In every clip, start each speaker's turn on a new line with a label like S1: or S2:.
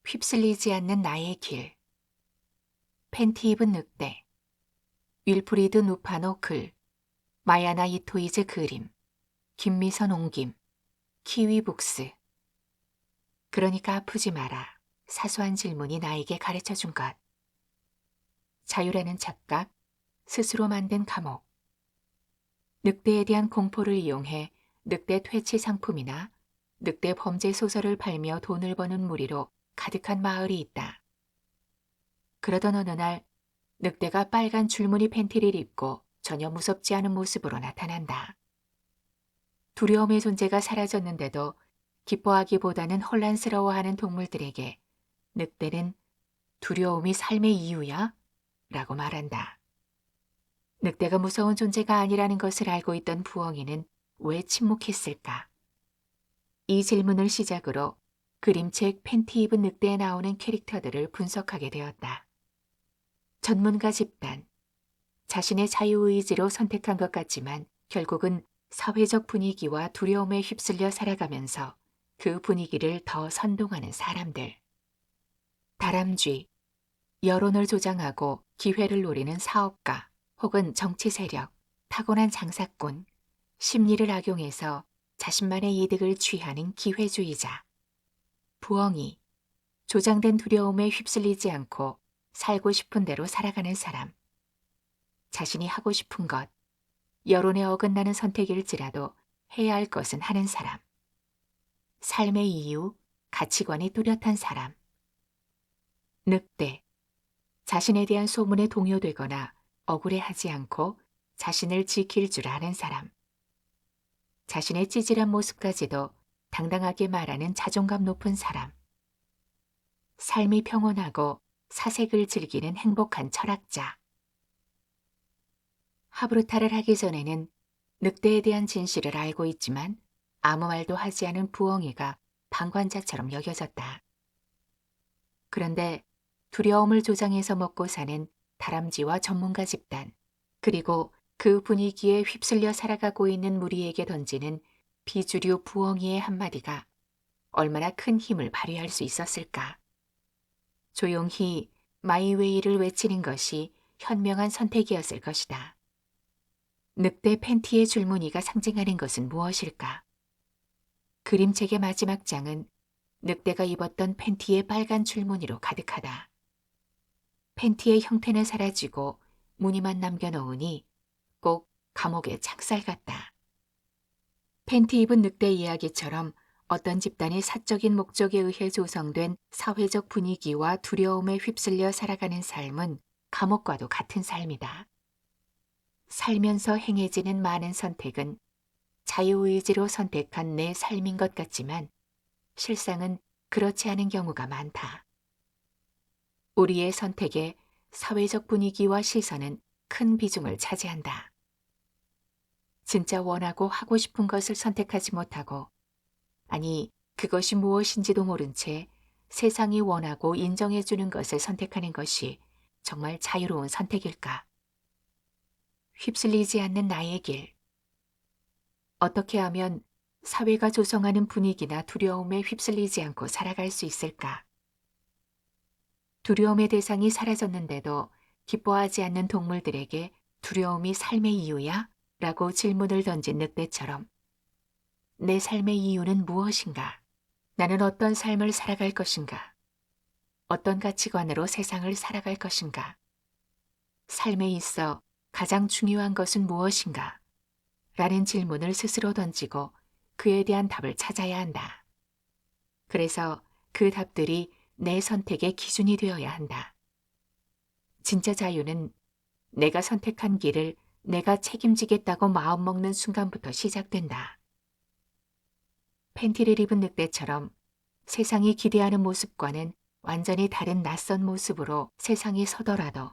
S1: 휩쓸리지 않는 나의 길. 팬티 입은 늑대. 윌프리드 누파노 글. 마야나 이토이즈 그림. 김미선 옹김. 키위북스. 그러니까 아프지 마라. 사소한 질문이 나에게 가르쳐준 것. 자유라는 착각, 스스로 만든 감옥. 늑대에 대한 공포를 이용해 늑대 퇴치 상품이나 늑대 범죄 소설을 팔며 돈을 버는 무리로 가득한 마을이 있다. 그러던 어느 날 늑대가 빨간 줄무늬 팬티를 입고 전혀 무섭지 않은 모습으로 나타난다. 두려움의 존재가 사라졌는데도 기뻐하기보다는 혼란스러워하는 동물들에게 늑대는 두려움이 삶의 이유야? 라고 말한다. 늑대가 무서운 존재가 아니라는 것을 알고 있던 부엉이는 왜 침묵했을까? 이 질문을 시작으로 그림책 팬티 입은 늑대에 나오는 캐릭터들을 분석하게 되었다. 전문가 집단, 자신의 자유의지로 선택한 것 같지만 결국은 사회적 분위기와 두려움에 휩쓸려 살아가면서 그 분위기를 더 선동하는 사람들. 다람쥐, 여론을 조장하고 기회를 노리는 사업가 혹은 정치 세력, 타고난 장사꾼, 심리를 악용해서 자신만의 이득을 취하는 기회주의자. 부엉이, 조장된 두려움에 휩쓸리지 않고 살고 싶은 대로 살아가는 사람. 자신이 하고 싶은 것, 여론에 어긋나는 선택일지라도 해야 할 것은 하는 사람. 삶의 이유, 가치관이 뚜렷한 사람. 늑대, 자신에 대한 소문에 동요되거나 억울해하지 않고 자신을 지킬 줄 아는 사람. 자신의 찌질한 모습까지도 당당하게 말하는 자존감 높은 사람. 삶이 평온하고 사색을 즐기는 행복한 철학자. 하브루타를 하기 전에는 늑대에 대한 진실을 알고 있지만 아무 말도 하지 않은 부엉이가 방관자처럼 여겨졌다. 그런데 두려움을 조장해서 먹고 사는 다람쥐와 전문가 집단, 그리고 그 분위기에 휩쓸려 살아가고 있는 무리에게 던지는 비주류 부엉이의 한마디가 얼마나 큰 힘을 발휘할 수 있었을까. 조용히 마이웨이를 외치는 것이 현명한 선택이었을 것이다. 늑대 팬티의 줄무늬가 상징하는 것은 무엇일까? 그림책의 마지막 장은 늑대가 입었던 팬티의 빨간 줄무늬로 가득하다. 팬티의 형태는 사라지고 무늬만 남겨놓으니 꼭 감옥의 창살 같다. 팬티 입은 늑대 이야기처럼 어떤 집단의 사적인 목적에 의해 조성된 사회적 분위기와 두려움에 휩쓸려 살아가는 삶은 감옥과도 같은 삶이다. 살면서 행해지는 많은 선택은 자유의지로 선택한 내 삶인 것 같지만 실상은 그렇지 않은 경우가 많다. 우리의 선택에 사회적 분위기와 시선은 큰 비중을 차지한다. 진짜 원하고 하고 싶은 것을 선택하지 못하고, 아니, 그것이 무엇인지도 모른 채 세상이 원하고 인정해주는 것을 선택하는 것이 정말 자유로운 선택일까? 휩쓸리지 않는 나의 길. 어떻게 하면 사회가 조성하는 분위기나 두려움에 휩쓸리지 않고 살아갈 수 있을까? 두려움의 대상이 사라졌는데도 기뻐하지 않는 동물들에게 두려움이 삶의 이유야? 라고 질문을 던진 늑대처럼 내 삶의 이유는 무엇인가? 나는 어떤 삶을 살아갈 것인가? 어떤 가치관으로 세상을 살아갈 것인가? 삶에 있어 가장 중요한 것은 무엇인가? 라는 질문을 스스로 던지고 그에 대한 답을 찾아야 한다. 그래서 그 답들이 내 선택의 기준이 되어야 한다. 진짜 자유는 내가 선택한 길을 내가 책임지겠다고 마음먹는 순간부터 시작된다. 팬티를 입은 늑대처럼 세상이 기대하는 모습과는 완전히 다른 낯선 모습으로 세상이 서더라도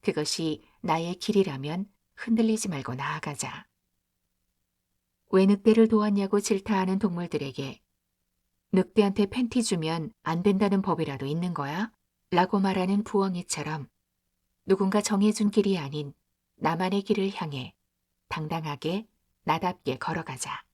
S1: 그것이 나의 길이라면 흔들리지 말고 나아가자. 왜 늑대를 도왔냐고 질타하는 동물들에게 늑대한테 팬티 주면 안 된다는 법이라도 있는 거야? 라고 말하는 부엉이처럼 누군가 정해준 길이 아닌 나만의 길을 향해 당당하게 나답게 걸어가자.